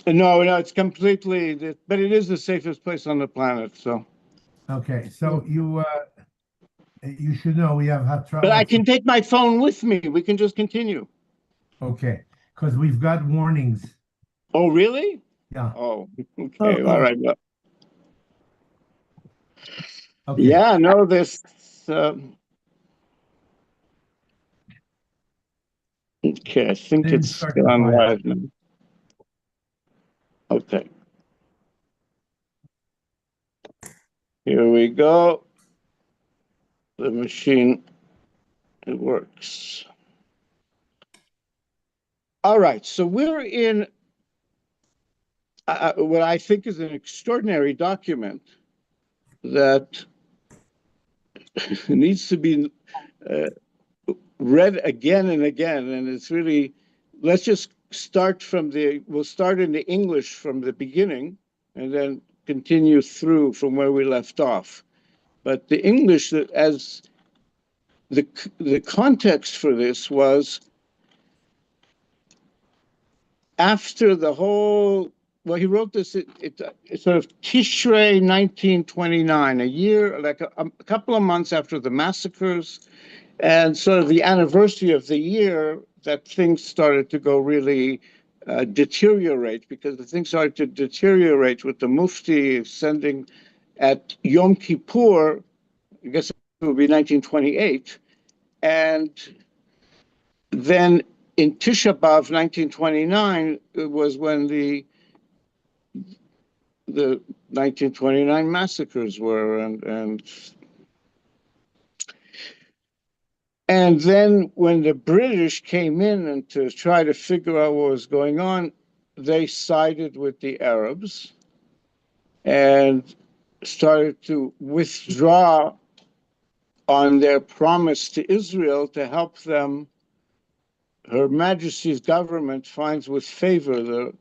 No, no, it's completely, but it is the safest place on the planet. So, Okay, so you should know we have hot but I trouble. can take my phone with me. We can just continue. Okay, because we've got warnings. Oh, really? Yeah. Oh, okay. All Oh, right. Well, okay. yeah, no, this. Um, okay, I think Then it's start still the on fire. live now. Okay, here we go. The machine, it works. All right, so we're in what I think is an extraordinary document that needs to be uh, read again and again. And it's really, let's just start from we'll start in the English from the beginning and then continue through from where we left off. But the English, as the context for this was after the whole, well, he wrote this, it's sort of Tishrei 1929, a year, like a couple of months after the massacres, and sort of the anniversary of the year that things started to go really deteriorate, because the things started to deteriorate with the Mufti sending at Yom Kippur, I guess it would be 1928, and then in Tisha B'Av 1929 it was when the 1929 massacres were, and then when the British came in and to try to figure out what was going on, they sided with the Arabs and started to withdraw on their promise to Israel to help them. Her Majesty's government finds with favor the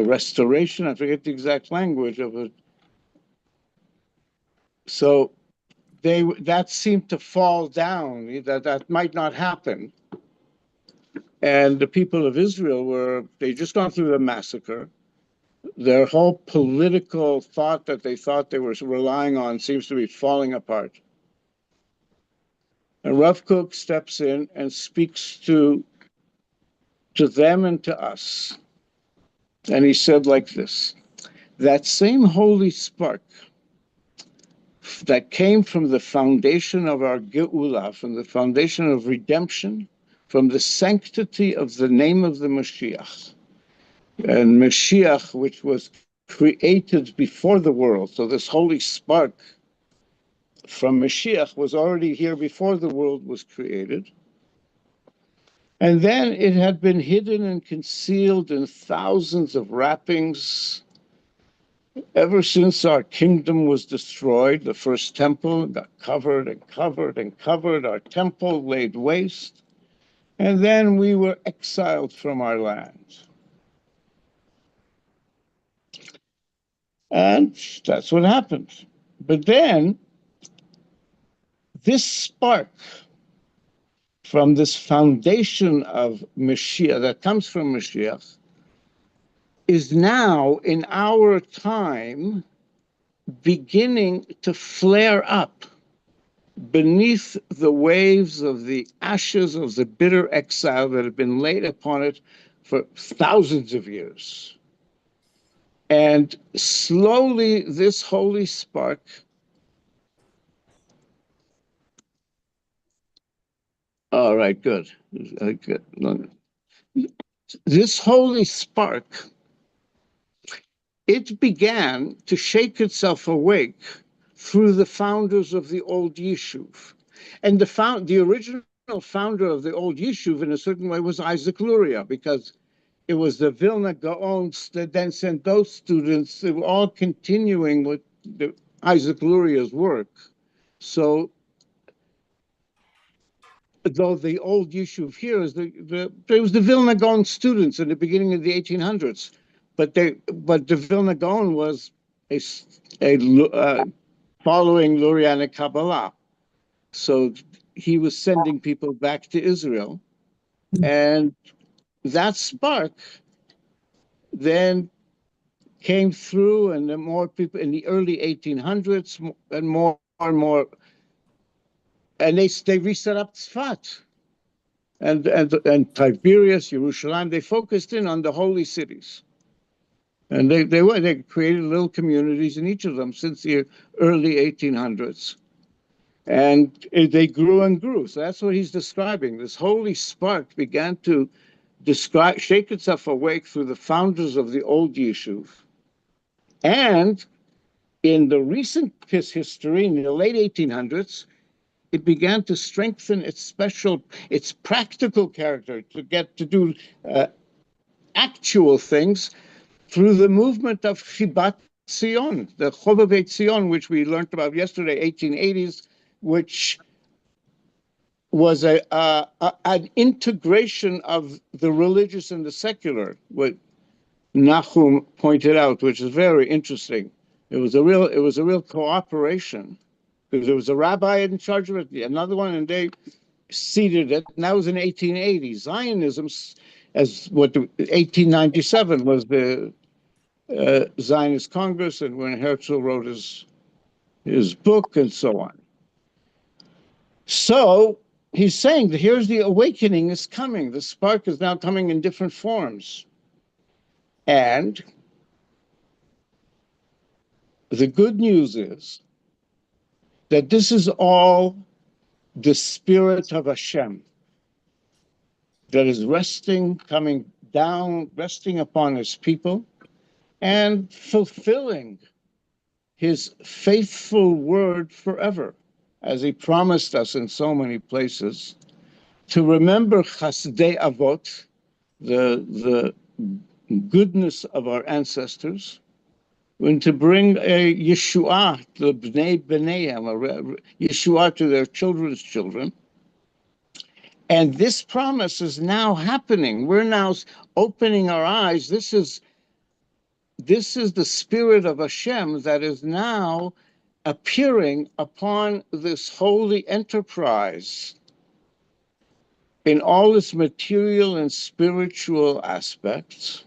restoration, I forget the exact language of it. So that seemed to fall down, that might not happen. And the people of Israel they just gone through the massacre. Their whole political thought that they thought they were relying on seems to be falling apart. And Rav Kook steps in and speaks to them and to us. And he said like this: that same holy spark that came from the foundation of our Geula, from the foundation of redemption, from the sanctity of the name of the Mashiach. And Mashiach, which was created before the world. So this holy spark from Mashiach was already here before the world was created. And then it had been hidden and concealed in thousands of wrappings ever since our kingdom was destroyed. The first temple got covered and covered and covered. Our temple laid waste. And then we were exiled from our land. And that's what happened. But then this spark from this foundation of Mashiach that comes from Mashiach is now in our time beginning to flare up beneath the waves of the ashes of the bitter exile that have been laid upon it for thousands of years. And slowly this holy spark all right, good. Good. This holy spark, it began to shake itself awake through the founders of the old Yishuv. And the original founder of the old Yishuv, in a certain way, was Isaac Luria, because it was the Vilna Gaons that then sent those students. They were all continuing with Isaac Luria's work. So though the old Yishuv here is there was the Vilna Gaon students in the beginning of the 1800s, but the Vilna Gaon was a following Lurianic Kabbalah, so he was sending people back to Israel, and that spark then came through, and the more people in the early 1800s, and more and more, and they reset up Tzfat and Tiberias, Jerusalem. They focused in on the holy cities, and they created little communities in each of them since the early 1800s, and they grew and grew. So that's what he's describing. This holy spark began to shake itself awake through the founders of the old Yishuv. And in the recent history, in the late 1800s, it began to strengthen its practical character, to get to do actual things through the movement of Chibat Zion, the Chovevei Zion, which we learned about yesterday, 1880s, which was an integration of the religious and the secular, what Nahum pointed out, which is very interesting. It was a real cooperation, because there was a rabbi in charge of it, another one, and they seeded it. And that was in 1880. Zionism, as what 1897 was the Zionist Congress, and when Herzl wrote his book and so on. So he's saying that here's the awakening is coming. The spark is now coming in different forms. And the good news is that this is all the spirit of Hashem that is coming down, resting upon his people, and fulfilling his faithful word forever, as he promised us in so many places, to remember Chasdei Avot, the goodness of our ancestors, and to bring a Yeshua, the Bnei B'neihem, a Yeshua to their children's children. And this promise is now happening. We're now opening our eyes. This is the spirit of Hashem that is now appearing upon this holy enterprise in all its material and spiritual aspects.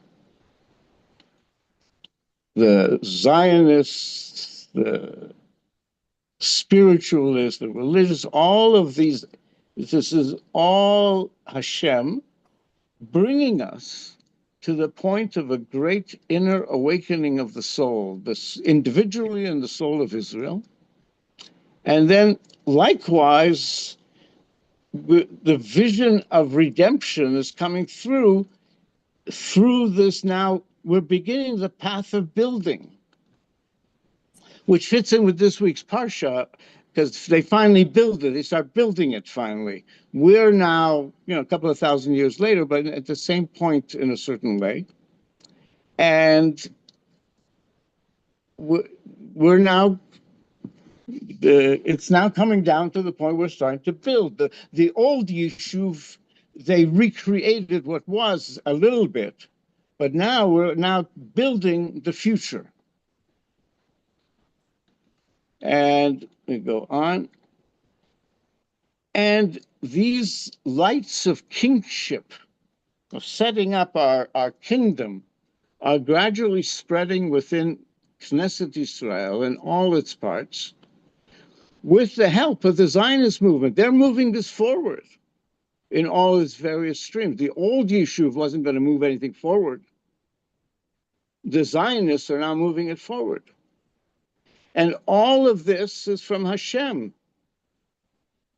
The Zionists, the spiritualists, the religious, all of these, this is all Hashem bringing us to the point of a great inner awakening of the soul, this individually in the soul of Israel. And then likewise, the vision of redemption is coming through this. Now we're beginning the path of building, which fits in with this week's Parsha, because they finally build it. They start building it finally. We're now, a couple of thousand years later, but at the same point in a certain way. And we're now, it's now coming down to the point we're starting to build. The old Yishuv, they recreated what was a little bit, but now we're now building the future. And we go on. And these lights of kingship, of setting up our kingdom, are gradually spreading within Knesset Israel and all its parts with the help of the Zionist movement. They're moving this forward in all its various streams. The old Yishuv wasn't going to move anything forward. The Zionists are now moving it forward. And all of this is from Hashem.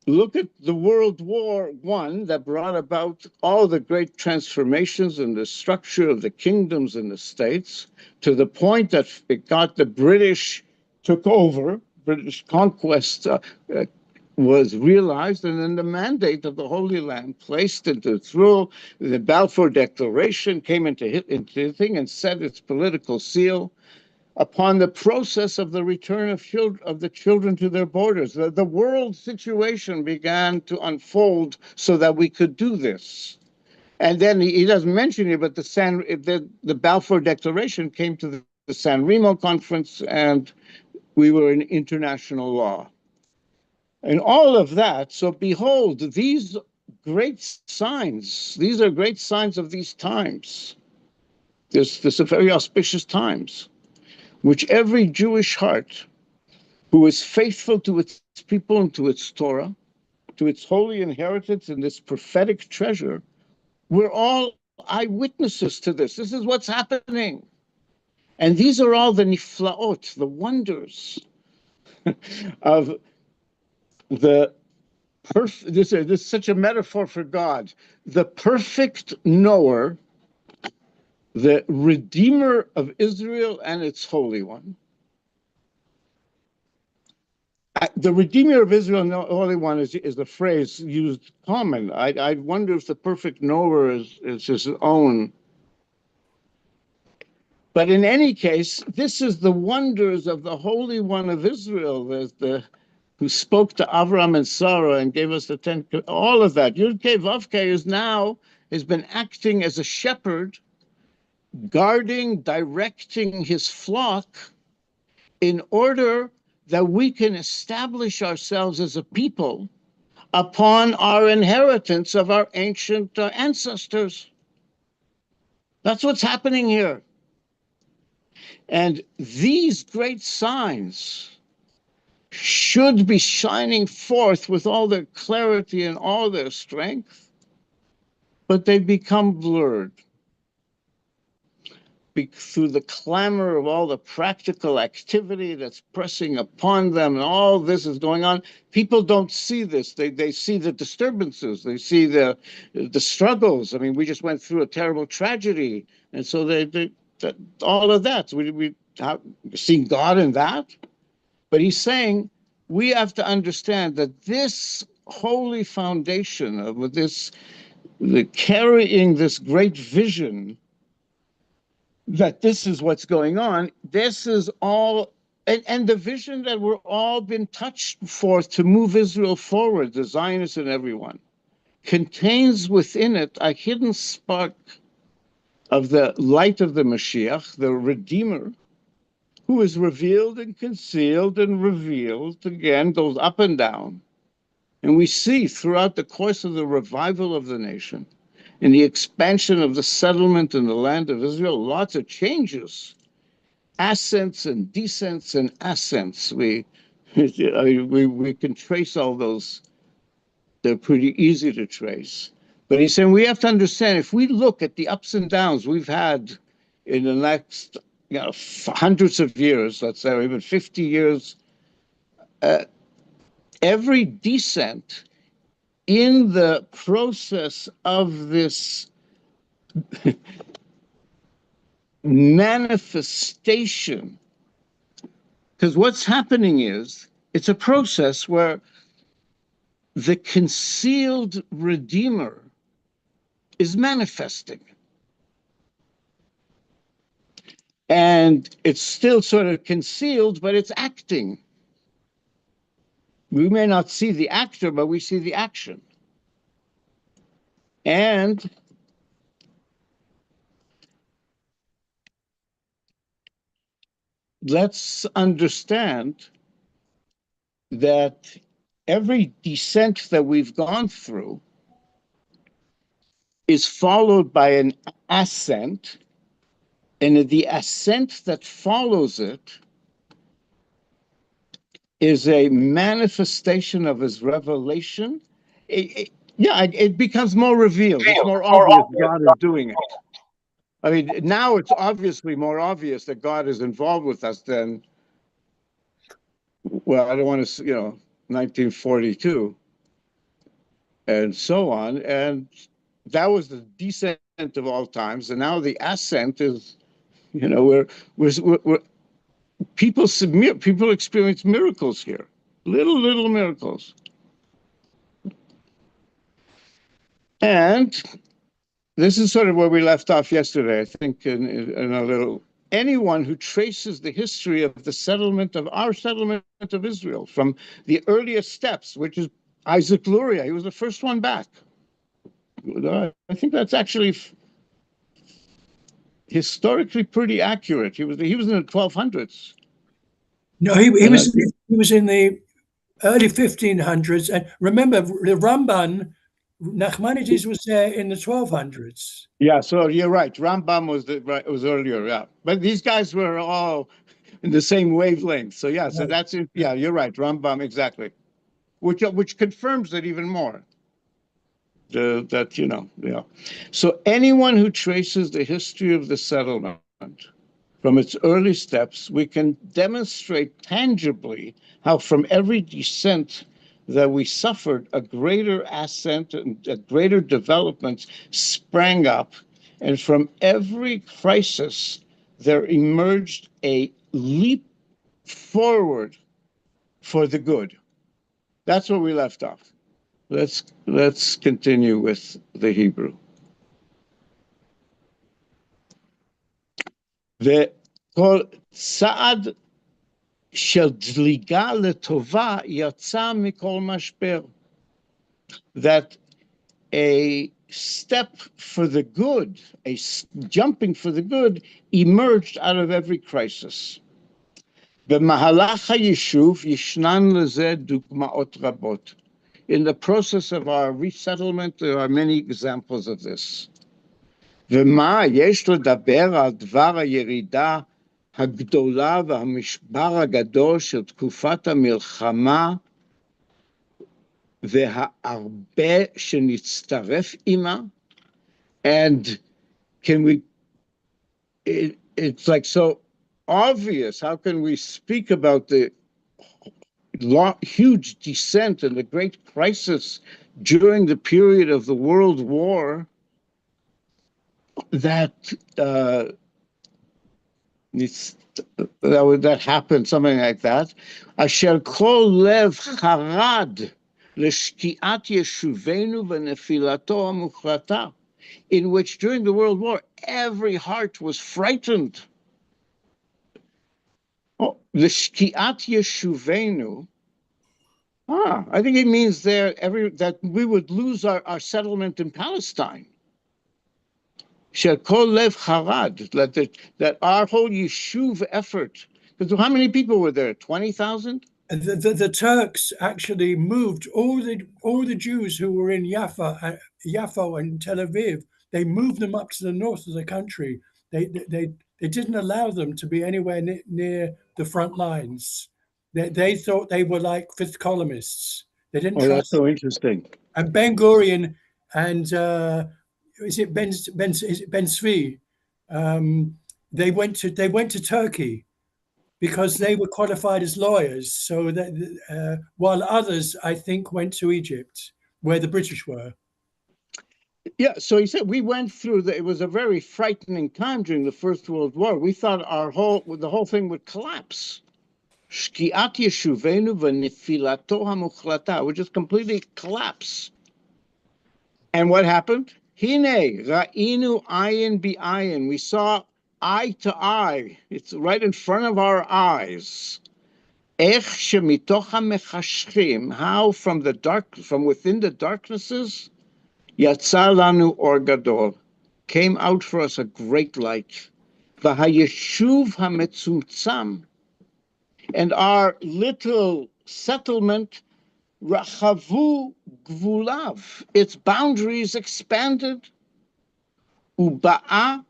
Look at the World War I that brought about all the great transformations in the structure of the kingdoms and the states, to the point that it got the British took over, British conquest was realized, and then the mandate of the Holy Land placed into through the Balfour Declaration came into the thing and set its political seal upon the process of the return of the children to their borders. The world situation began to unfold so that we could do this. And then he doesn't mention it, but the Balfour Declaration came to the San Remo Conference, and we were in international law. And all of that, so behold, these great signs. These are great signs of these times. This are very auspicious times, which every Jewish heart who is faithful to its people and to its Torah, to its holy inheritance and this prophetic treasure, we're all eyewitnesses to this. This is what's happening. And these are all the niflaot, the wonders of the this is such a metaphor for God. The perfect knower, the Redeemer of Israel and its Holy One. The Redeemer of Israel and the Holy One is a phrase used common. I wonder if the perfect knower is his own. But in any case, this is the wonders of the Holy One of Israel, who spoke to Avram and Sarah and gave us the 10, all of that. Yud-Kei Vav-Kei has been acting as a shepherd, guarding, directing his flock in order that we can establish ourselves as a people upon our inheritance of our ancient ancestors. That's what's happening here. And these great signs should be shining forth with all their clarity and all their strength, but they become blurred through the clamor of all the practical activity that's pressing upon them, and all this is going on. People don't see this. They see the disturbances. They see the struggles. I mean, we just went through a terrible tragedy, and so all of that. We see God in that. But he's saying we have to understand that this holy foundation of carrying this great vision, that this is what's going on, this is all, and the vision that we're all been touched for to move Israel forward, the Zionists and everyone, contains within it a hidden spark of the light of the Mashiach, the Redeemer, who is revealed and concealed and revealed, again, goes up and down. And we see throughout the course of the revival of the nation, in the expansion of the settlement in the land of Israel, lots of changes, ascents and descents and ascents. We can trace all those. They're pretty easy to trace. But he's saying we have to understand, if we look at the ups and downs we've had in the next hundreds of years, let's say, or even 50 years, every descent in the process of this manifestation, because what's happening is it's a process where the concealed Redeemer is manifesting. And it's still sort of concealed, but it's acting. We may not see the actor, but we see the action. And let's understand that every descent that we've gone through is followed by an ascent, and the ascent that follows it is a manifestation of his revelation. It becomes more revealed. It's more obvious God is doing it. I mean, now it's obviously more obvious that God is involved with us than, well, I don't want to, 1942 and so on. And that was the descent of all times. And now the ascent is, we're people experience miracles here, little miracles. And this is sort of where we left off yesterday, I think, in a little. Anyone who traces the history of our settlement of Israel from the earliest steps, which is Isaac Luria, he was the first one back. I think that's actually historically pretty accurate. He was in the 1200s. No, he was in the early 1500s. And remember, the Ramban Nachmanides was there in the 1200s. Yeah, so you're right. Rambam was earlier, yeah. But these guys were all in the same wavelength. So yeah, so Right. that's it. Yeah, you're right. Rambam, exactly. Which confirms it even more. That yeah. So anyone who traces the history of the settlement from its early steps, we can demonstrate tangibly how from every descent that we suffered, a greater ascent and a greater development sprang up, and from every crisis there emerged a leap forward for the good. That's where we left off. Let's continue with the Hebrew. וכל צעד של דליגה לטובה יצא מכל משבר. That a step for the good, a jumping for the good, emerged out of every crisis. במהלך היישוב ישנן לזה דוגמאות רבות. In the process of our resettlement, there are many examples of this. ומה יש לדבר על דבר הירידה הגדולה והמשבר הגדול של תקופת המלחמה וההרבה שנצטרף עימה? And can we, it's like so obvious, how can we speak about the huge descent and the great crisis during the period of the World War that that happened, something like that. אשר כל לב חרד לשקיעת יישובינו ונפילתו המוחלטה, in which during the World War every heart was frightened. Oh, לשקיעת יישובינו. I think it means there that we would lose our settlement in Palestine. Shekol lev harad, that our whole yeshuv effort, because how many people were there? 20,000? The Turks actually moved all the Jews who were in Yaffo and Tel Aviv. They moved them up to the north of the country. They didn't allow them to be anywhere near the front lines. They thought they were like fifth columnists. They didn't trust. That's so interesting. And Ben Gurion and is it Ben Zvi? They went to Turkey because they were qualified as lawyers. So that while others, I think, went to Egypt, where the British were. Yeah, so he said we went through it was a very frightening time during the First World War. We thought the whole thing would collapse. Shkiat yeshuvenu v'nefilato hamuchlata would just completely collapse. And what happened? Hine ra'inu ayin bi'ayin. We saw eye to eye. It's right in front of our eyes. Ech shemitoch hamechashchim. How from within the darknesses, yatsa lanu or gadol, came out for us a great light. V'hayeshuv hametzumtzam. And our little settlement, rachavu gvulav, its boundaries expanded. Uba'a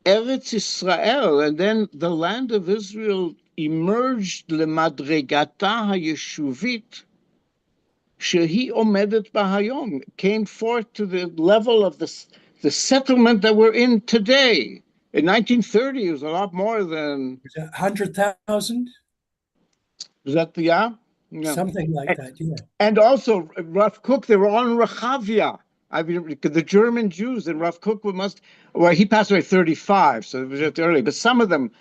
Eretz Israel, and then the land of Israel emerged lemadregata hayeshuvit, shehi omedet bahayom, came forth to the level of the settlement that we're in today. In 1930, it was a lot more than 100,000. Is that the No. Something like that, yeah. And also, Rav Kook, they were all in Rehavia. I mean, the German Jews in Rav Kook he passed away 35, so it was just early. But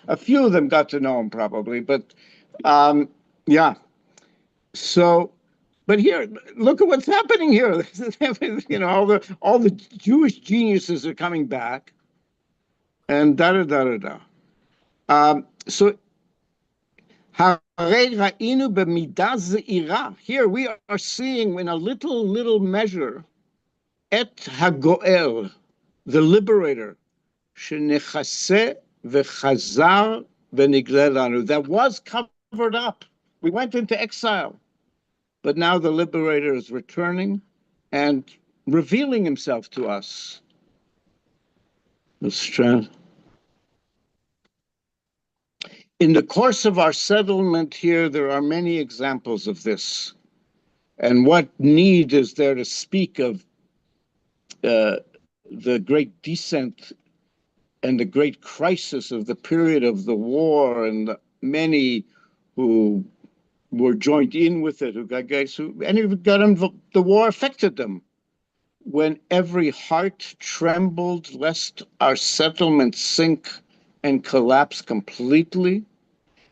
a few of them got to know him probably. But yeah. So, but here, look at what's happening here. All the Jewish geniuses are coming back, and so. Here we are seeing in a little measure et hagoel, the liberator, shenechase v'chazar v'nigle lanu, that was covered up. We went into exile, but now the liberator is returning, and revealing himself to us. Let's try. In the course of our settlement here, there are many examples of this. And what need is there to speak of the great descent and the great crisis of the period of the war, and the many who were joined in with it, who got guys who, and who got involved, the war affected them. When every heart trembled lest our settlement sink and collapse completely.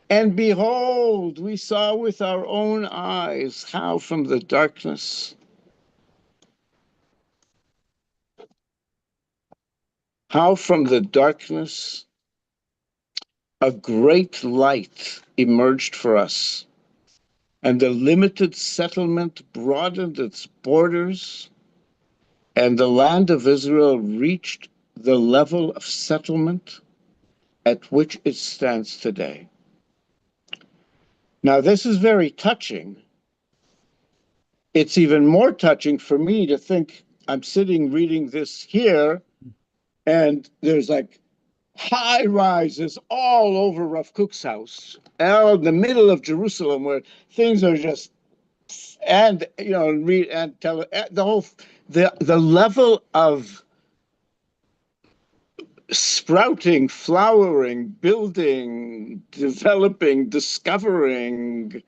And behold, we saw with our own eyes how from the darkness, a great light emerged for us, and the limited settlement broadened its borders, and the land of Israel reached the level of settlement at which it stands today. Now, this is very touching. It's even more touching for me to think I'm sitting reading this here, and there's like high rises all over Rav Kook's house, out in the middle of Jerusalem, where things are just, and you know, read and tell the whole the level of sprouting, flowering, building, developing, discovering,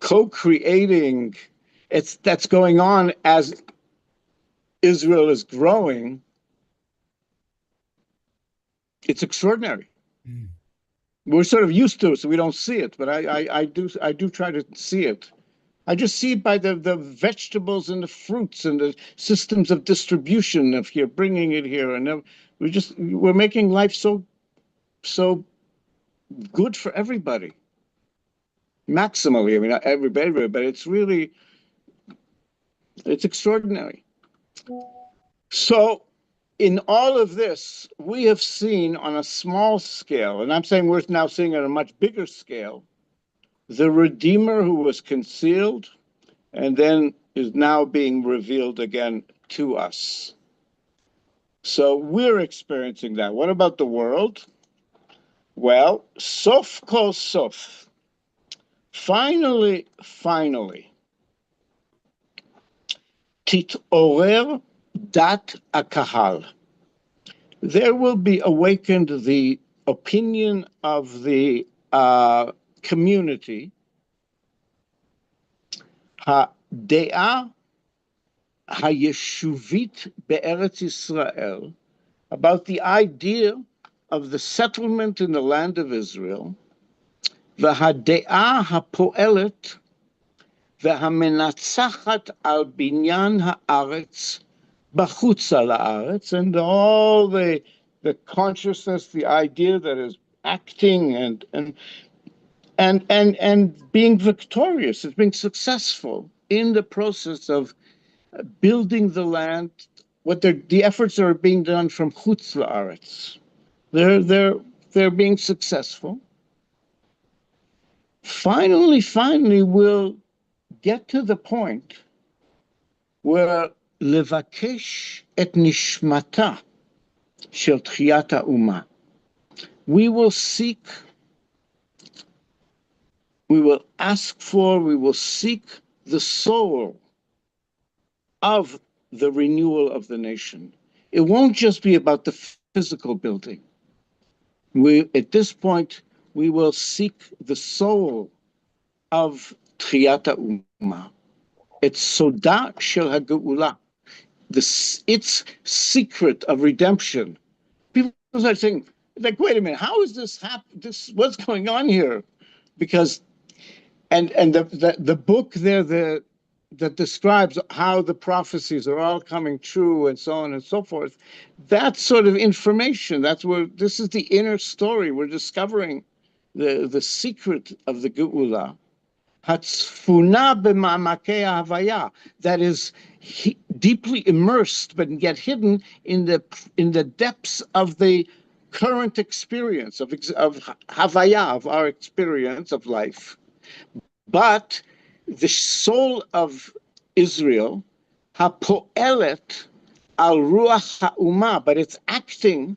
co-creating, that's going on as Israel is growing. It's extraordinary. Mm. We're sort of used to it, so we don't see it. But I do try to see it. I just see it by the vegetables and the fruits and the systems of distribution of here, bringing it here, and we're making life so good for everybody. Maximally, I mean, not everybody, but it's extraordinary. So, in all of this, we have seen on a small scale, and I'm saying we're now seeing on a much bigger scale, the Redeemer who was concealed and then is now being revealed again to us. So we're experiencing that. What about the world? Well, sof kol sof. Finally, titorer dat akahal. There will be awakened the opinion of the community, הדעה hayeshuvit be'eretz Yisrael, about the idea of the settlement in the land of Israel, והדעה הפועלת והמנצחת על בניין הארץ בחוצה לארץ, and all the consciousness, the idea that is acting and being victorious, is being successful in the process of building the land. The efforts are being done from chutz la'aretz. They're being successful. Finally, we'll get to the point where levakesh et nishmata shel tchiyat ha'umah. We will seek, we will ask for, we will seek the soul of the renewal of the nation. It won't just be about the physical building. At this point, we will seek the soul of Tchiyat HaUmah. It's Soda Shel HaGeula, its secret of redemption. People are saying, like, wait a minute, how is this happen? What's going on here? Because, and the book there that describes how the prophecies are all coming true and so on and so forth, that sort of information, this is the inner story. We're discovering the secret of the Geula. Hatzfuna b'ma'amakei havaya, that is deeply immersed but yet hidden in the depths of the current experience of havaya, of our experience of life. But the soul of Israel hapoelet al ruach ha'uma, but it's acting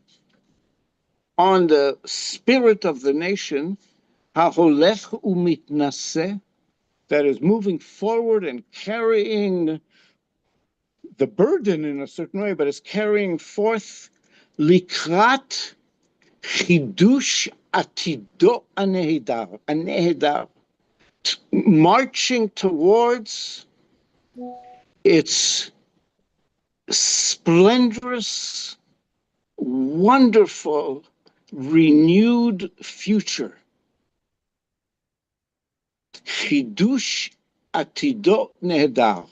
on the spirit of the nation, ha'holech umitnaseh, that is moving forward and carrying the burden in a certain way, but is carrying forth likrat chidush atido anehedar, marching towards its splendorous, wonderful, renewed future. Chidush atido nehedar.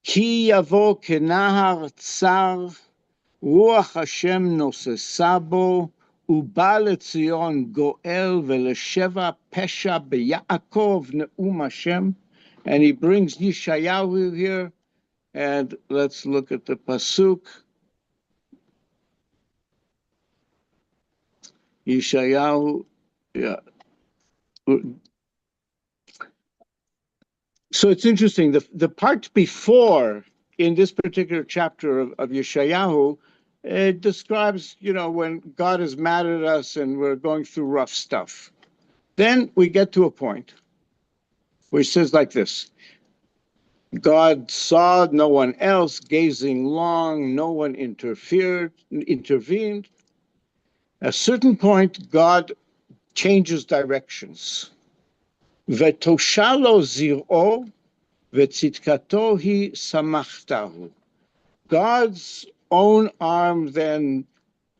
כי יבוא כנהר צר, רוח השם נוססה בו, ובא לציון גואל ולשבע פשע ביעקב נאום השם. And he brings Yeshayahu here, and let's look at the pasuk. Yeshayahu, yeah. So it's interesting, the part before in this particular chapter of Yeshayahu, it describes, when God is mad at us and we're going through rough stuff. Then we get to a point where it says like this: God saw no one else, gazing long, no one intervened. At a certain point, God changes directions. V'toshalo zir'o v'tzitkato hi samachtahu. God's own arm then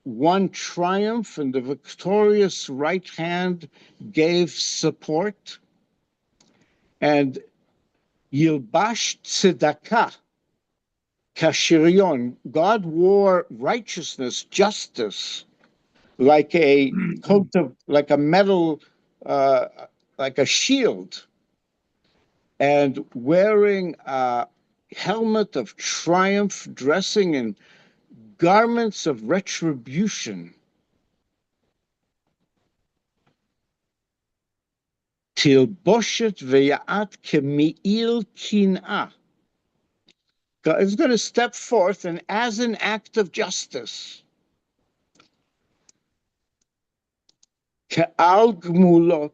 won triumph, and the victorious right hand gave support. And Yilbash tzedakah kashirion, God wore righteousness, justice, like a coat of, like a metal, like a shield, and wearing a helmet of triumph, dressing in garments of retribution. Tilboshet ve'ya'at kemi'il kin'ah. God is going to step forth, and as an act of justice, ke'al gmulot,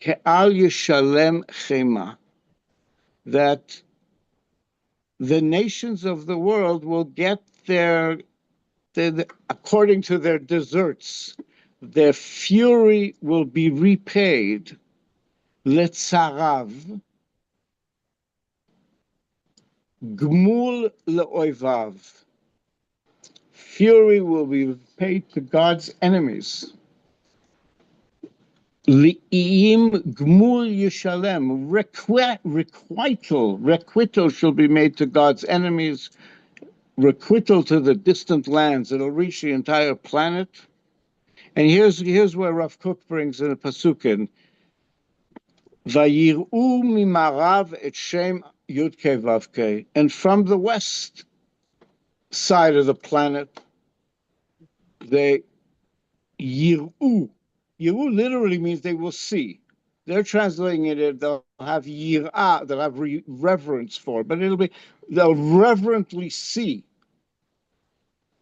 ke'al yeshalem chema, that the nations of the world will get their according to their deserts, their fury will be repaid. Letzarav, gmul le'oivav. Fury will be paid to God's enemies. Li'im gmul yishalem. Requital shall be made to God's enemies. Requital to the distant lands. It'll reach the entire planet. And here's where Rav Kook brings in a pasukin. Vayir'u mimarav et shem Yud-Kei Vav-Kei. And from the west side of the planet, they yir'u. Yir'u literally means they will see. They're translating it, they'll have yir'ah, they'll have reverence for, but they'll reverently see.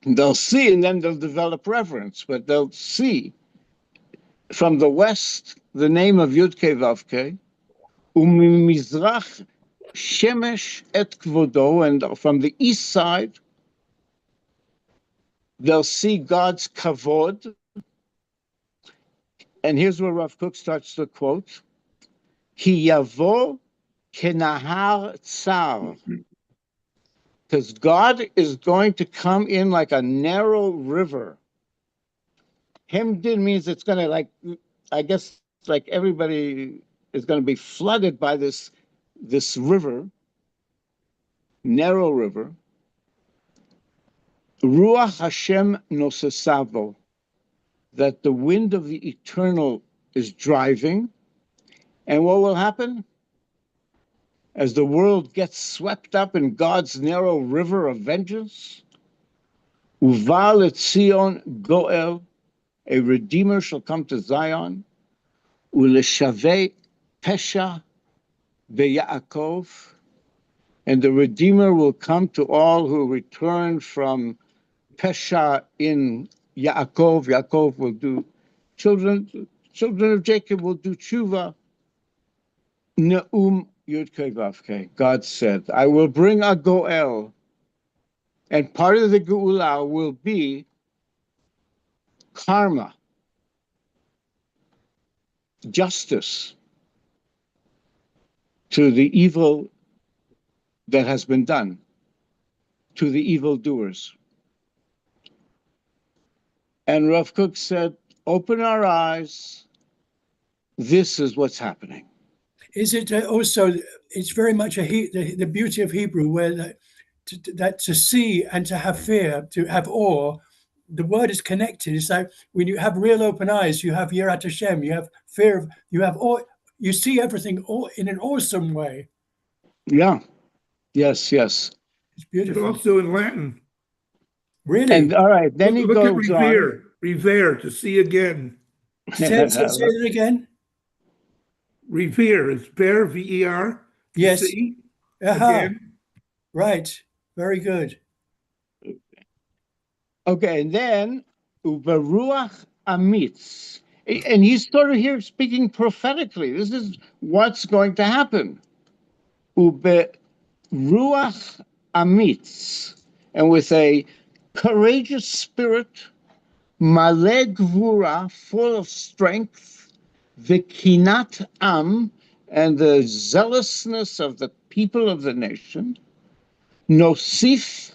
They'll see, and then they'll develop reverence, but they'll see from the west the name of Yud-Kei Vav-Kei, umimizrach shemesh et kvodo, and from the east side they'll see God's kavod. And here's where Rav Kook starts to quote: Ki yavo kenahar tsar. Because God is going to come in like a narrow river. Hemdin means it's going to, I guess, like everybody is going to be flooded by this river, narrow river. Ruach Hashem nosesavo, that the wind of the eternal is driving. And what will happen? As the world gets swept up in God's narrow river of vengeance, Uval et Zion Goel, a redeemer shall come to Zion. Uleshavei pesha beYaakov, and the Redeemer will come to all who return from pesha in Yaakov. Yaakov will do, children of Jacob will do tshuva. Neum Yud-Kei Vav-Kei. God said, I will bring a Goel, and part of the Geula will be karma, justice to the evil that has been done, to the evildoers. And Rav Kook said, open our eyes. This is what's happening. Is it also, it's very much the beauty of Hebrew, where that to see and to have fear, to have awe, the word is connected. It's like when you have real open eyes, you have Yirat Hashem, you have fear of, you have awe, you see everything all in an awesome way. Yeah. Yes. It's But beautiful. also in Latin. Really? And all right, then he Look at goes revere, revere, to see again. Say it again. Revere, it's ver, V-E-R, to Yes. see Again. Right. Very good. Okay, and then Uberuach Amitz. And he's sort of here speaking prophetically. This is what's going to happen. Uberuach Amitz. And with a courageous spirit, Maleh Gvura, full of strength, Vikinat Am, and the zealousness of the people of the nation, Nosif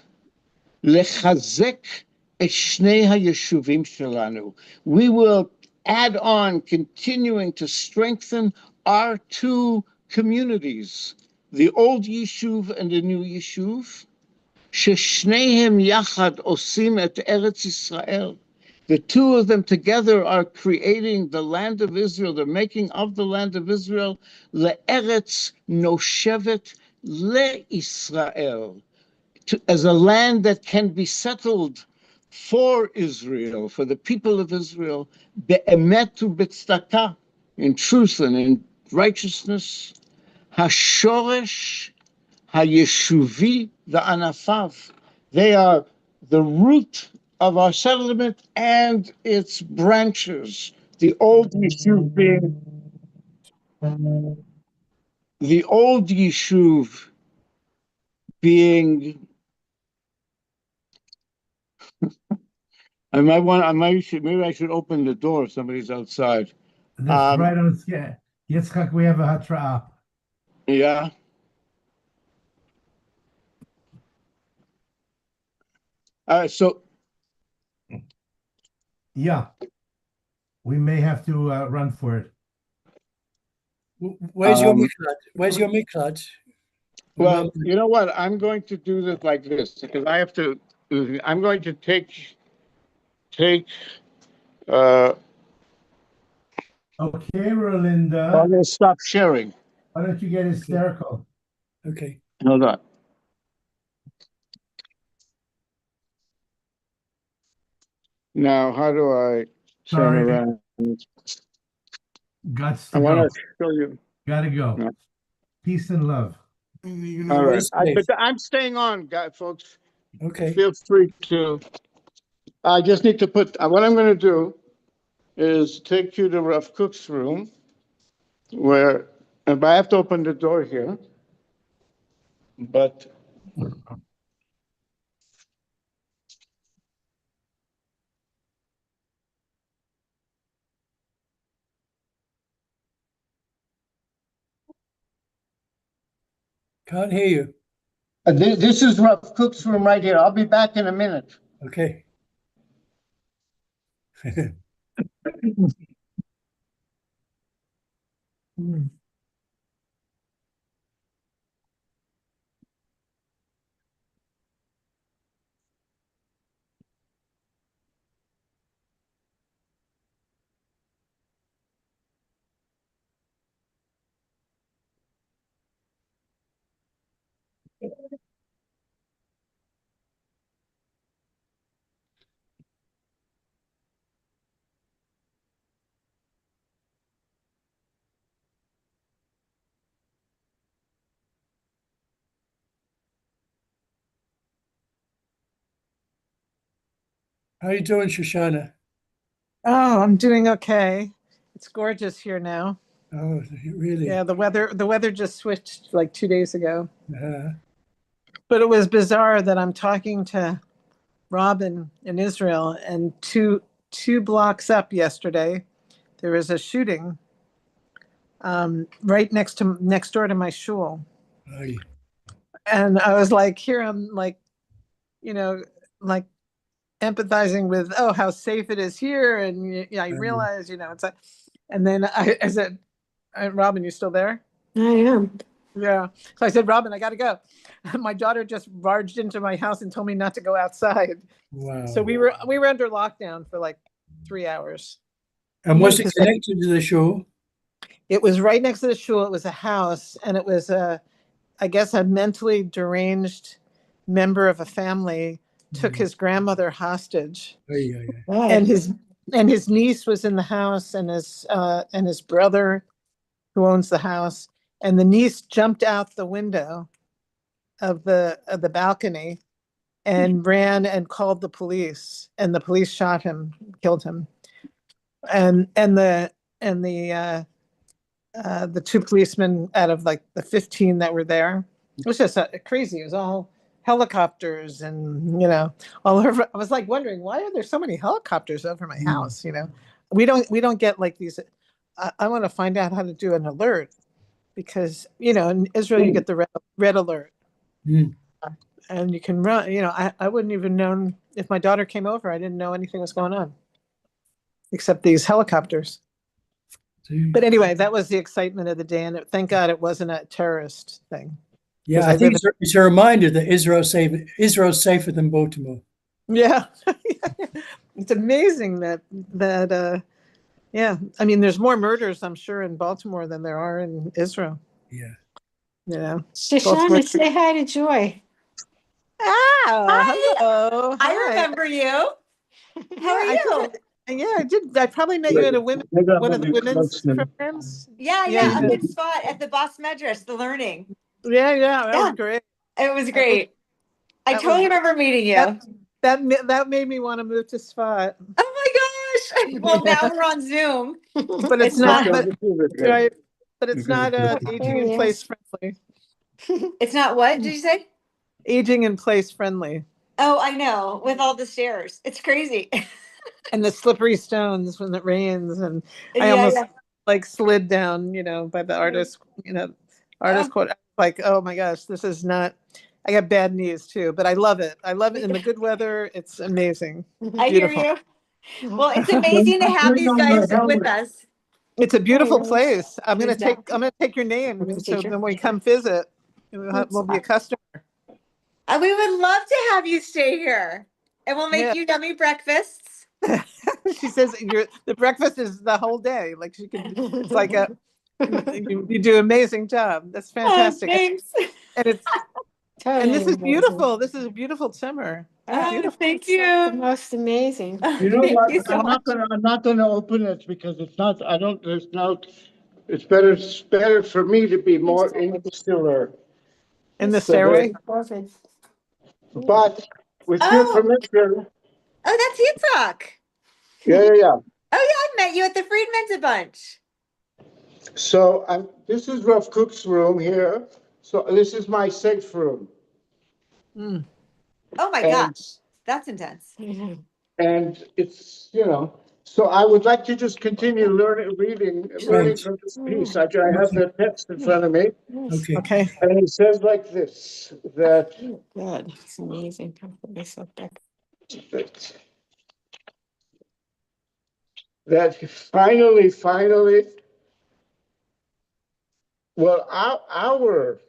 Lechazek et shnei hayeshuvim shelanu. We will add on, continuing to strengthen our two communities, the old Yishuv and the new Yishuv. Sheshnehem yachad osim et Eretz Yisrael. The two of them together are creating the land of Israel. They're making of the land of Israel le'eretz noshevet le'Israel, as a land that can be settled for Israel, for the people of Israel, be'emet u'b'tzedakah, in truth and in righteousness, hashoresh hayeshuvi va'anafav. They are the root of our settlement and its branches. The old Yishuv being maybe I should open the door if somebody's outside. That's right on. Yitzchak, we have a hatra'ah. Yeah. So Yeah. We may have to run for it. Where's your miklat? Where's your miklat? well, you know what? I'm going to do this like this because I have to. I'm going to take. Okay, Rolinda. I'm going to stop sharing. Why don't you get hysterical? Okay. Hold on. Now, how do I turn Sorry. around? Gots I to go. want to show you. Gotta go. No. Peace and love. All right. Stay safe. But I'm staying on, guys, folks. Okay. Feel free to. I just need to put. What I'm going to do is take you to Rav Kook's room, where, and I have to open the door here. But Can't hear you. this is Rav Kook's room right here. I'll be back in a minute. Okay. How you doing, Shoshana? Oh, I'm doing okay. It's gorgeous here now. Oh, really? Yeah, the weather just switched like 2 days ago. Uh, But it was bizarre that I'm talking to Robin in Israel, and two blocks up yesterday, there was a shooting right next door to my shul. aye. And I was like, here I'm like, you know, like empathizing with, oh, how safe it is here. And I realize, it's like, and then I said, Robin, you still there? I am. Yeah. So I said, Robin, I got to go. My daughter just barged into my house and told me not to go outside. Wow. So we were under lockdown for like 3 hours. And was it Because connected to the show? it was right next to the shul. It was a house, and it was I guess a mentally deranged member of a family took his grandmother hostage, Aye, aye, aye. Right. and his niece was in the house, and his brother, who owns the house, and the niece jumped out the window of the balcony and ran and called the police, and the police shot him, killed him, and the two policemen out of like the 15 that were there. It was just crazy. It was all helicopters and all over. I was like wondering, why are there so many helicopters over my house? We don't get like these. I want to find out how to do an alert, because in Israel you get the red alert. Mm. And you can run. I wouldn't even known if my daughter came over. I didn't know anything was going on, except these helicopters. But anyway, that was the excitement of the day, and thank God it wasn't a terrorist thing. Yeah, I think it's a reminder that Israel's safer than Baltimore. Yeah, it's amazing that yeah. I mean, there's more murders, I'm sure, in Baltimore than there are in Israel. Yeah. Shoshana, say hi to Joy. Hi. Hello. I remember you. How are you? I did. I probably met you at one of the women's programs. Yeah, Yeah. up in Spot at the Boss Medress, the learning. Yeah, that was great. It was great. I totally remember meeting you. That made me want to move to Spot. Oh my gosh. Well, now we're on Zoom. But it's not. But it's not aging in place friendly. It's not what did you say? Aging in place friendly. Oh, I know. With all the stairs, it's crazy. And the slippery stones when it rains, and I almost like slid down, by the artist quote. Like, oh my gosh, this is not. I got bad knees too, but I love it. I love it in the good weather. It's amazing. I hear you. Well, it's amazing to have these guys with us. It's a beautiful place. I'm gonna take your name, so then when we come visit, we'll be a customer. We would love to have you stay here, and we'll make you yummy breakfasts. She says the breakfast is the whole day. Like it's like you do an amazing job. That's fantastic. Thanks. And it's and this is beautiful. This is a beautiful summer. Beautiful. Thank you. The most amazing. You know what? You so I'm not gonna open it because it's not. I don't. There's no. It's better for me to be more insular. In the stairway. But with your permission. Oh, that's Yitzhak. Yeah. Oh yeah, I met you at the Friedman's a bunch. So this is Rav Kook's room here. So this is my safe room. Mm. Oh my gosh, that's intense. And it's So I would like to just continue reading from this piece. I have the text in front of me. Okay. And it says like this: that. God, it's amazing. That finally, well, our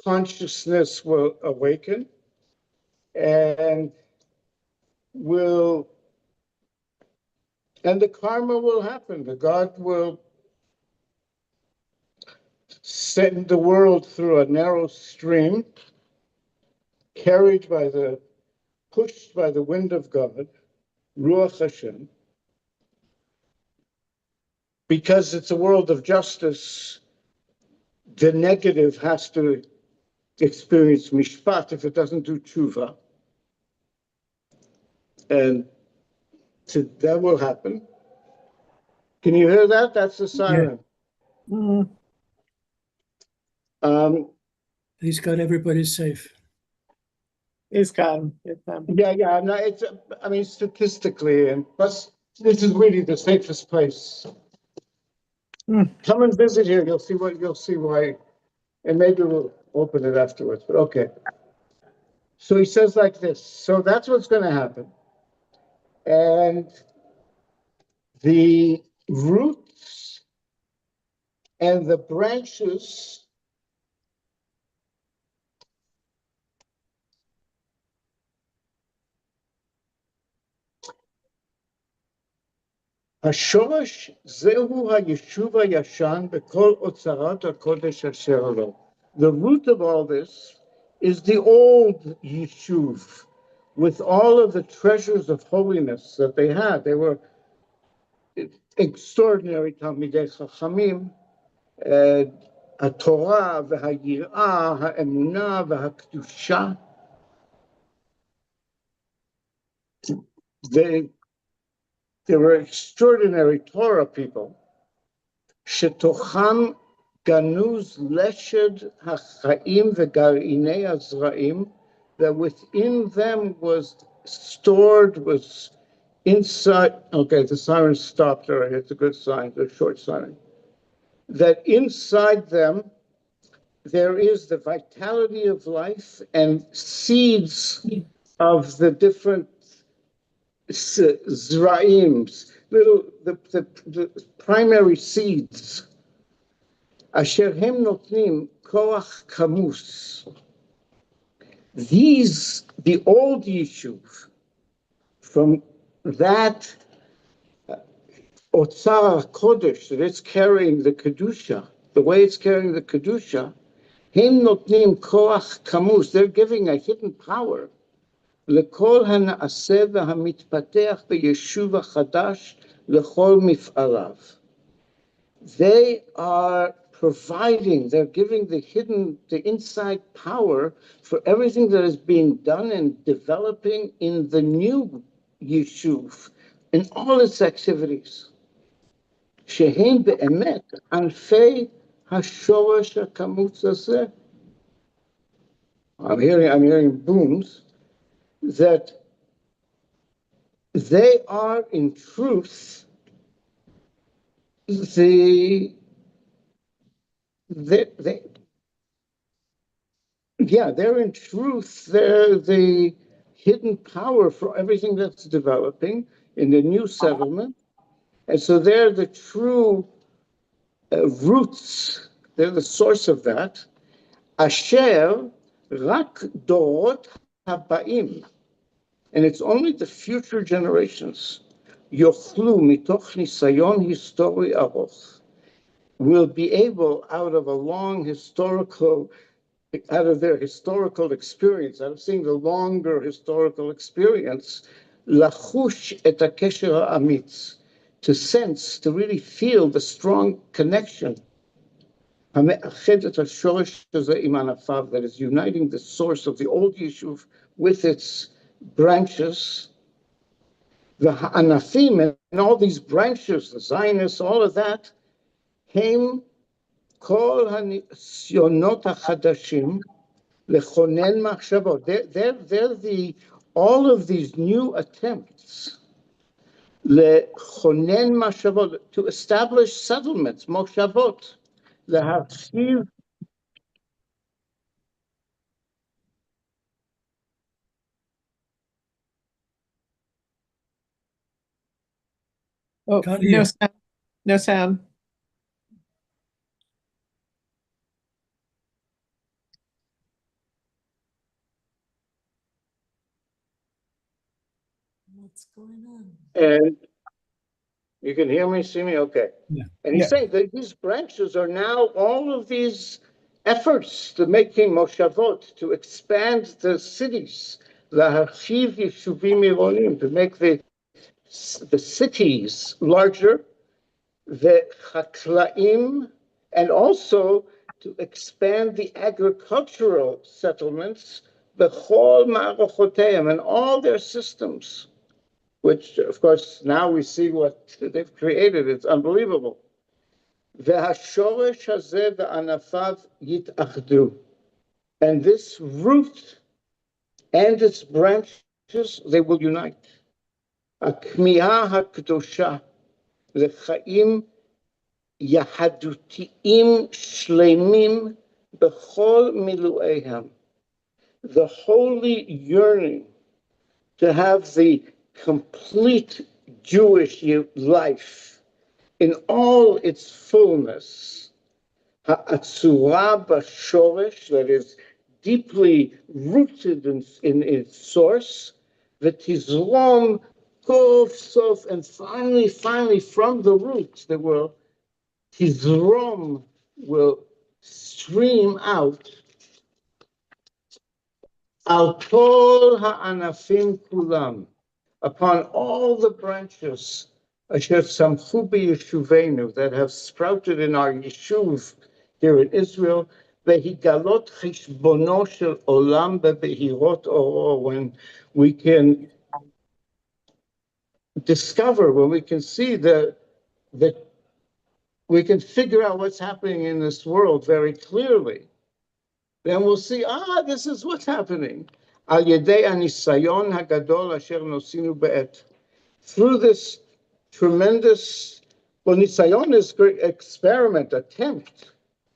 consciousness will awaken and the karma will happen. The God will send the world through a narrow stream, pushed by the wind of God, Ruach Hashem. Because it's a world of justice, the negative has to experience mishpat if it doesn't do tshuva. And that will happen. Can you hear that? That's the siren. Mm. He's got everybody safe. He's gone. Get them. Yeah. No, it's. I mean, statistically, and plus, this is really the safest place. Come and visit here. You'll see why, and maybe we'll open it afterwards. But okay. So he says like this. So that's what's going to happen, and the roots and the branches השורש זהו היישוב הישן בכל אוצרות הקודש אשר לו. The root of all this is the old Yishuv, with all of the treasures of holiness that they had. They were extraordinary Talmidei Chachamim, התורה והיראה, האמונה והקדושה. They were extraordinary Torah people. שתוכם גנוז לשד החיים וגרעיני הזרעים, that within them was stored, was inside. Okay, the siren stopped already. It's a good sign, a short siren. That inside them there is the vitality of life and seeds of the different zraims, the primary seeds. Asher hem notnim koach kamus. These, the old Yishuv, from that Otzar Kodesh, that it's carrying the Kedusha, the way it's carrying the Kedusha, hem notnim koach kamus, they're giving a hidden power. לכל הנעשה והמתפתח ביישוב החדש לכל מפעליו. They are providing, they're giving the inside power for everything that is being done and developing in the new Yishuv, in all its activities. שהן באמת ענפי השורש הקמוץ הזה. I'm hearing booms. That they are in truth they're in truth they're the hidden power for everything that's developing in the new settlement, and so they're the true roots, they're the source of that. Asher rak dorot habaim. And it's only the future generations, yochlu mitoch nisayon histori aroch, will be able, out of their historical experience, out of seeing the longer historical experience, lachush et hakesher ha'amitz, to sense, to really feel the strong connection that is uniting the source of the old Yishuv with its branches, the Ha'anafim, and all these branches, the Zionists, all of that, came kol ha'nisyonot ha'chadashim lechonen machshavot. They're all of these new attempts lechonen machshavot, to establish settlements, moshavot, leharchiv. Oh, Can't no hear. sound. No sound. What's going on? And you can hear me, see me? Okay. Yeah. And he's saying that these branches are now all of these efforts to making moshavot, to expand the cities, laharchiv yeshuvim ironim, to make the cities larger, the chaklaim, and also to expand the agricultural settlements, bechol ma'arochoteim, and all their systems. which, of course, now we see what they've created. It's unbelievable. והשורש הזה וענפיו יתאחדו. And this root and its branches, they will unite. הכמיהה הקדושה לחיים יהדותיים שלמים בכל מילואיהם. The holy yearning to have the complete Jewish life in all its fullness, ha'atzura b'shoresh, that is deeply rooted in its source, v'tizrom kov sof, and finally from the roots there will tizrom, will stream out al kol ha'anafim kulam, upon all the branches asher samchu b'yeshuvenu, that have sprouted in our yeshuv here in Israel, vehigalot chishbono shel olam bebehirot oro, when we can discover, when we can see that we can figure out what's happening in this world very clearly, then we'll see, this is what's happening. Al yedei anisayon hagadol asher nosinu be'et. Through this tremendous, well, nisayon is great experiment, attempt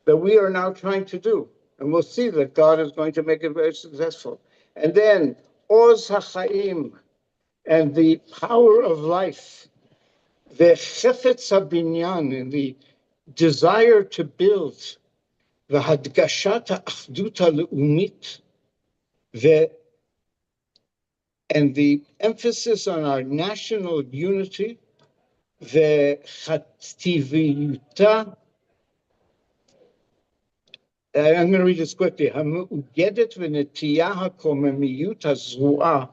that we are now trying to do. And we'll see that God is going to make it very successful. And then, oz hachaim, and the power of life, the chefetz habinyan, and the desire to build, the hadgashat ha'achdut ha'le'umit, and the emphasis on our national unity, the chativiyuta. I'm going to read this quickly. Hamu'ugedet v'netiyah ha'komemiyut hazru'a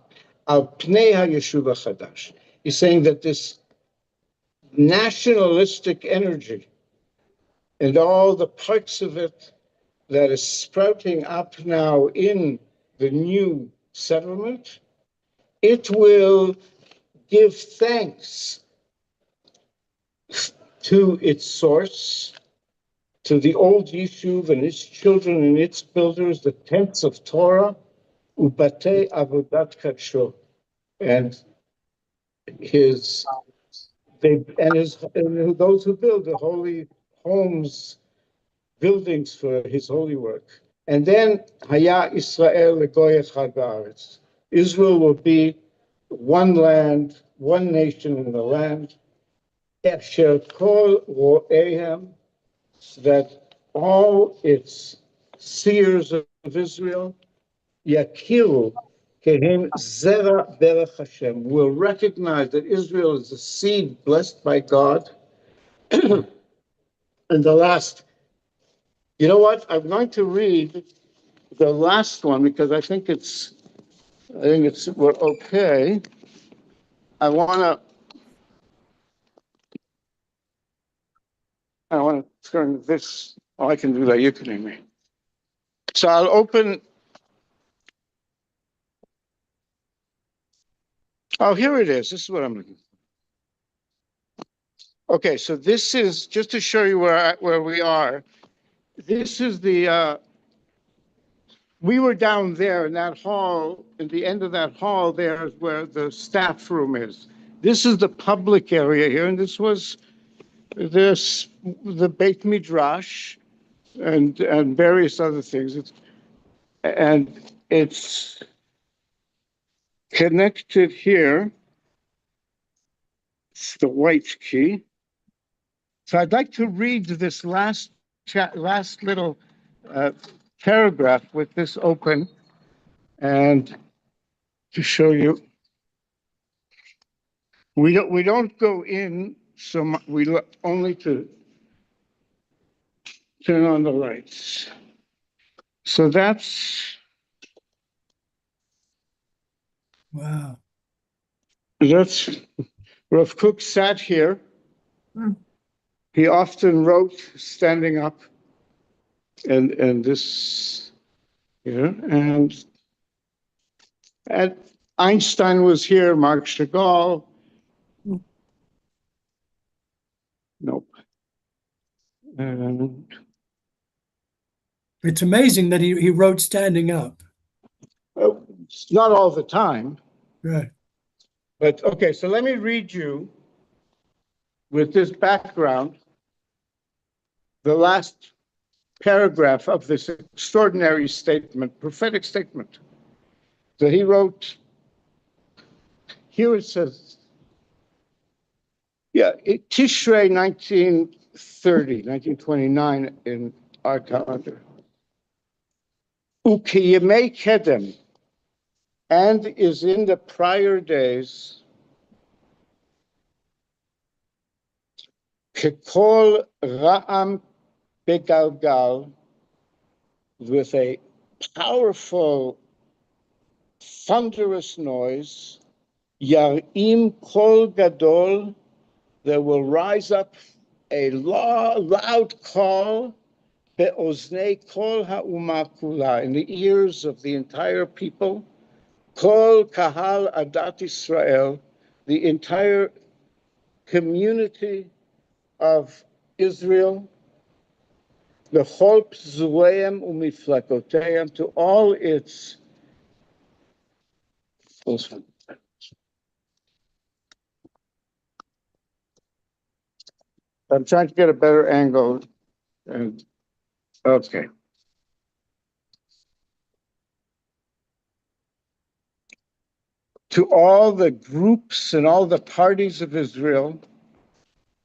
al pnei ha'yeshuv ha'chadash. He's saying that this nationalistic energy and all the parts of it that is sprouting up now in the new settlement, it will give thanks to its source, to the old Yishuv and its children and its builders, the tents of Torah, ubatei avodat kadsho, and those who build the holy homes, buildings for his holy work. And then Haya Israel legoyet chad ba'aretz. Israel will be one land, one nation in the land. Efsher kol ro'ehem, that all its seers of Israel, yakiru kehem zera berach Hashem, will recognize that Israel is a seed blessed by God. And the last, you know what? I'm going to read the last one because I think we're okay. I want to turn this. Oh, I can do that. You can hear me. So I'll open. Oh, here it is. This is what I'm looking for. Okay, so this is just to show you where we are. This is the. We were down there in that hall. At the end of that hall, there is where the staff room is. This is the public area here, and this was the Beit Midrash and various other things. It's connected here. It's the white key. So I'd like to read this last little paragraph with this open, and to show you. We don't go in so much. We look only to turn on the lights. So that's. Wow. That's Rav Kook sat here. He often wrote standing up, and this here, and Einstein was here, Marc Chagall. Nope. And It's amazing that he wrote standing up. it's not all the time, Right. but okay, so let me read you with this background the last paragraph of this extraordinary statement, prophetic statement that he wrote. Here it says, Tishrei 1929 in our calendar. Ukiyemei kedem, and is in the prior days, kekol ra'am begalgal, with a powerful, thunderous noise, yarim kol gadol, there will rise up a loud call, be'oznei kol ha'uma kula, in the ears of the entire people, kol kahal adat Israel, the entire community of Israel, l'chol pzueim umiflakoteim, to all its. I'm trying to get a better angle. And okay. To all the groups and all the parties of Israel,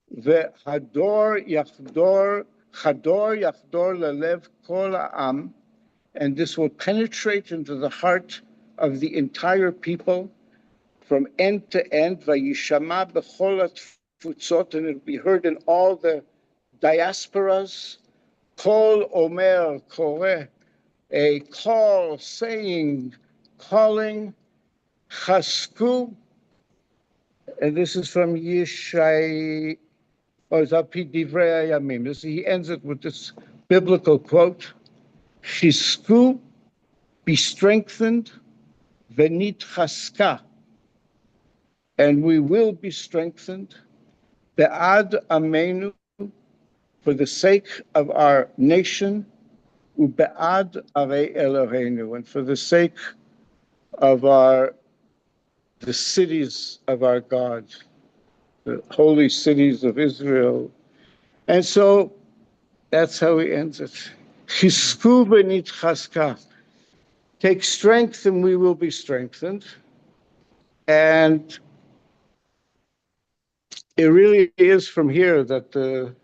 the Chador Yachdor Lelev Kol Ha'am, and this will penetrate into the heart of the entire people from end to end, Vayishama B'chol HaTfutzot, and it will be heard in all the diasporas, Kol Omer Koreh, a call saying, calling, Chasku, and this is from Yishai, Divrei Yamim. He ends it with this biblical quote, Chisku, be strengthened, Venit Chaska, and we will be strengthened, Be'ad Amenu, for the sake of our nation, Ube'ad Arei Eloheinu, and for the sake of the cities of our God, the holy cities of Israel. And so that's how he ends it. Chisku benit chaska. Take strength and we will be strengthened. And it really is from here that the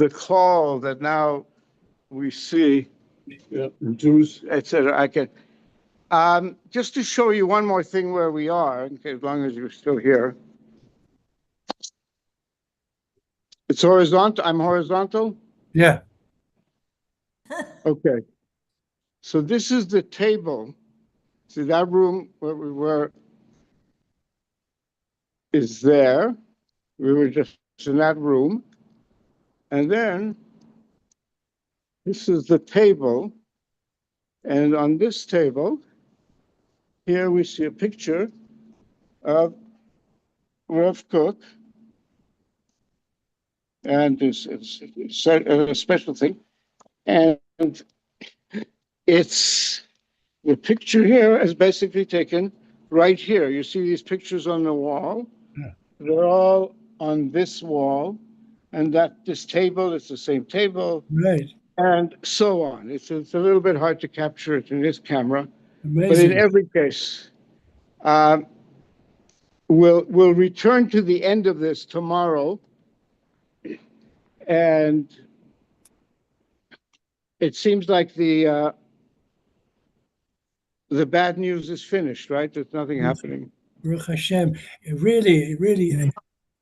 call that now we see, Jews, etc. I can just to show you one more thing where we are, okay, as long as you're still here. It's horizontal. I'm horizontal. Yeah. Okay. So this is the table. See, that room where we were is there. We were just in that room. And then this is the table. And on this table, here we see a picture of Rav Kook. And it's a special thing. And it's the picture here is basically taken right here. You see these pictures on the wall. Yeah. They're all on this wall. And that this table is the same table. Right. And so on. It's a little bit hard to capture it in this camera. Amazing. But in every case, we'll return to the end of this tomorrow. And it seems like the bad news is finished, right? There's nothing happening. Baruch Hashem.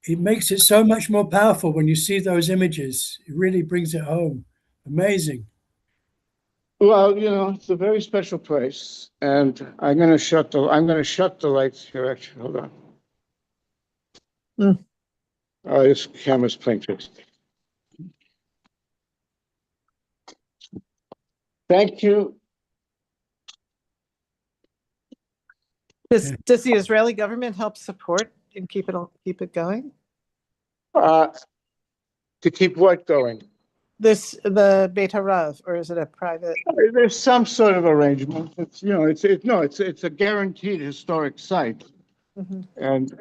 It makes it so much more powerful when you see those images. It really brings it home. Amazing. Well, it's a very special place, and I'm going to shut the lights here. Actually, hold on. Oh, this camera's playing tricks. Thank you. Does the Israeli government help support and keep it going? To keep what going? The Beit Harav, or is it a private? There's some sort of arrangement. It's a guaranteed historic site, Mhm.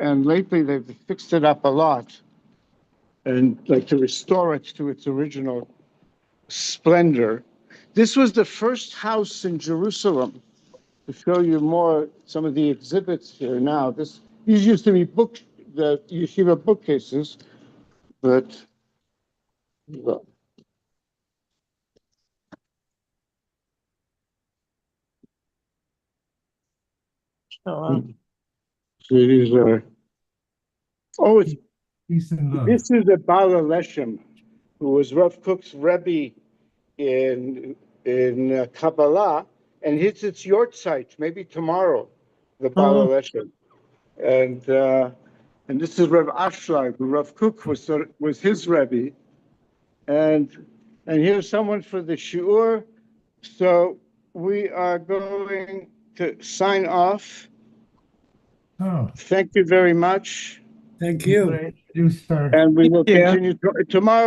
and lately they've fixed it up a lot, and like to restore it to its original splendor. This was the first house in Jerusalem. To show you more, some of the exhibits here now. These used to be the yeshiva bookcases, but well, Oh, wow. so these are. Oh, Peace and love. this is a Bala Leshem, who was Rav Kook's Rebbe in Kabbalah, and it's your site. Maybe tomorrow, the Bala Leshem, and this is Rav Ashlag, who Rav Kook was his Rebbe, and here's someone for the shiur. So we are going to sign off. Oh, Thank you very much, Thank you. introduce our and we will Thank you. continue tomorrow.